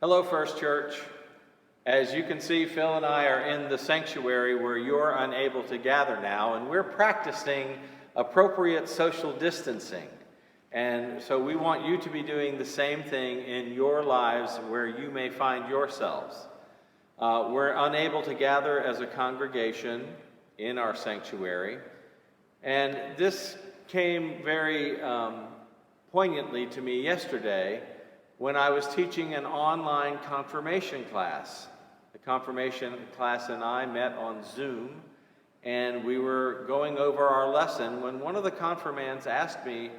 Hello, First Church. As you can see, Phil and I are in the sanctuary where you're unable to gather now, and we're practicing appropriate social distancing. And so we want you to be doing the same thing in your lives where you may find yourselves. We're unable to gather as a congregation in our sanctuary, and this came very poignantly to me yesterday when I was teaching an online confirmation class. The confirmation class and I met on Zoom, and we were going over our lesson when one of the confirmands asked me,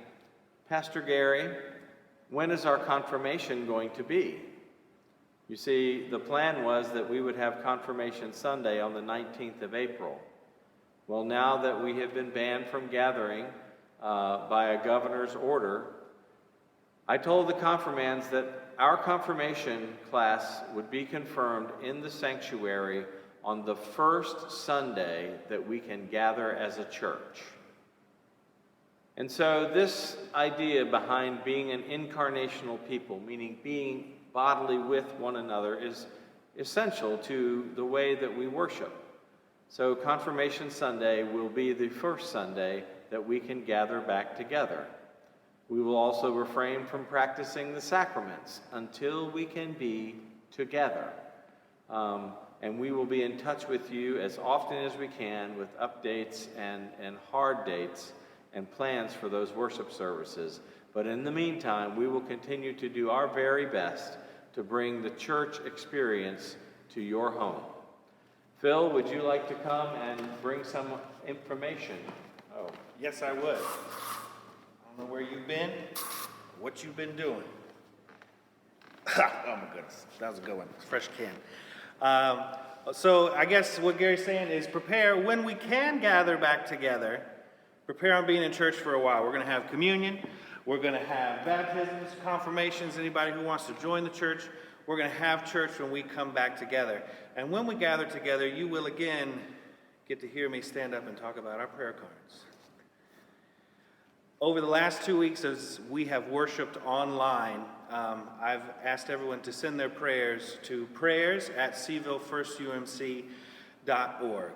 "Pastor Gary, when is our confirmation going to be?" You see, the plan was that we would have Confirmation Sunday on the 19th of April. Well, now that we have been banned from gathering by a governor's order, I told the confirmands that our confirmation class would be confirmed in the sanctuary on the first Sunday that we can gather as a church. And so this idea behind being an incarnational people, meaning being bodily with one another, is essential to the way that we worship. So Confirmation Sunday will be the first Sunday that we can gather back together. We will also refrain from practicing the sacraments until we can be together. And we will be in touch with you as often as we can with updates and hard dates and plans for those worship services. But in the meantime, we will continue to do our very best to bring the church experience to your home. Phil, would you like to come and bring some information? Oh, yes, I would. I don't know where you've been, what you've been doing. Oh my goodness, that was a good one. Fresh can. So I guess what Gary's saying is prepare when we can gather back together. Prepare on being in church for a while. We're going to have communion. We're going to have baptisms, confirmations, anybody who wants to join the church. We're going to have church when we come back together. And when we gather together, you will again get to hear me stand up and talk about our prayer cards. Over the last 2 weeks, as we have worshiped online, I've asked everyone to send their prayers to prayers@sevillefirst.umc.org.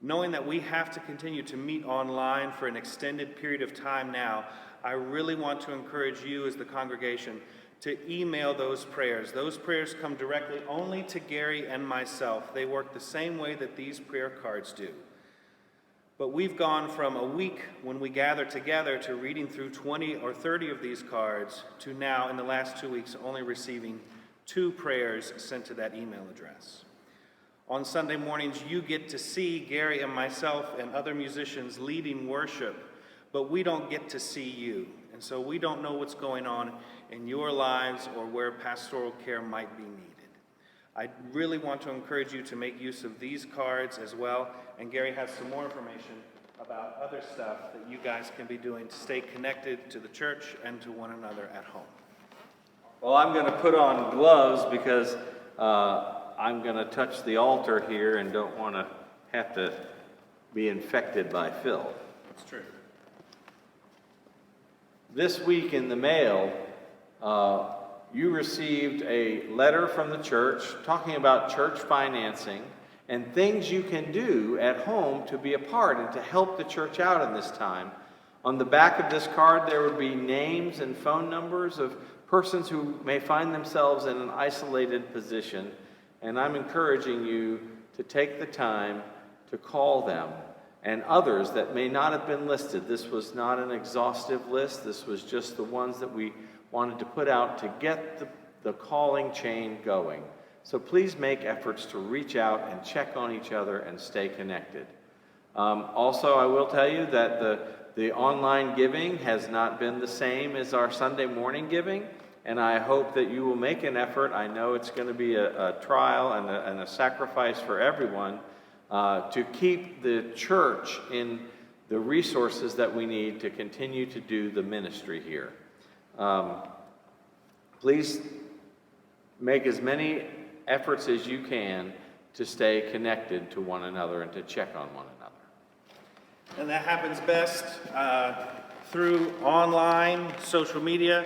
Knowing that we have to continue to meet online for an extended period of time now, I really want to encourage you as the congregation to email those prayers. Those prayers come directly only to Gary and myself. They work the same way that these prayer cards do. But we've gone from a week when we gather together to reading through 20 or 30 of these cards to now, in the last 2 weeks, only receiving 2 prayers sent to that email address. On Sunday mornings, you get to see Gary and myself and other musicians leading worship, but we don't get to see you. And so we don't know what's going on in your lives or where pastoral care might be needed. I really want to encourage you to make use of these cards as well. And Gary has some more information about other stuff that you guys can be doing to stay connected to the church and to one another at home. Well, I'm going to put on gloves because I'm going to touch the altar here and don't want to have to be infected by Phil. That's true. This week in the mail, you received a letter from the church talking about church financing and things you can do at home to be a part and to help the church out in this time. On the back of this card, there would be names and phone numbers of persons who may find themselves in an isolated position. And I'm encouraging you to take the time to call them and others that may not have been listed. This was not an exhaustive list. This was just the ones that we wanted to put out to get the calling chain going. So please make efforts to reach out and check on each other and stay connected. Also, I will tell you that the online giving has not been the same as our Sunday morning giving, and I hope that you will make an effort. I know it's going to be a trial and a sacrifice for everyone to keep the church in the resources that we need to continue to do the ministry here. Please make as many efforts as you can to stay connected to one another and to check on one another. And that happens best through online, social media.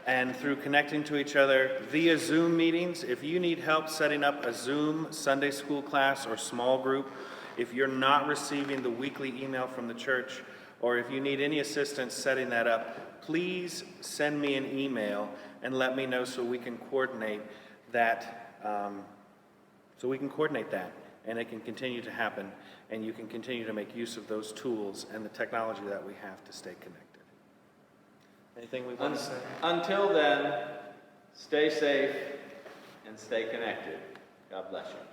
and through connecting to each other via Zoom meetings. If you need help setting up a Zoom Sunday school class or small group, if you're not receiving the weekly email from the church, or if you need any assistance setting that up, please send me an email and let me know so we can coordinate that. And it can continue to happen, and you can continue to make use of those tools and the technology that we have to stay connected. Anything we want to say? Until then, stay safe and stay connected. God bless you.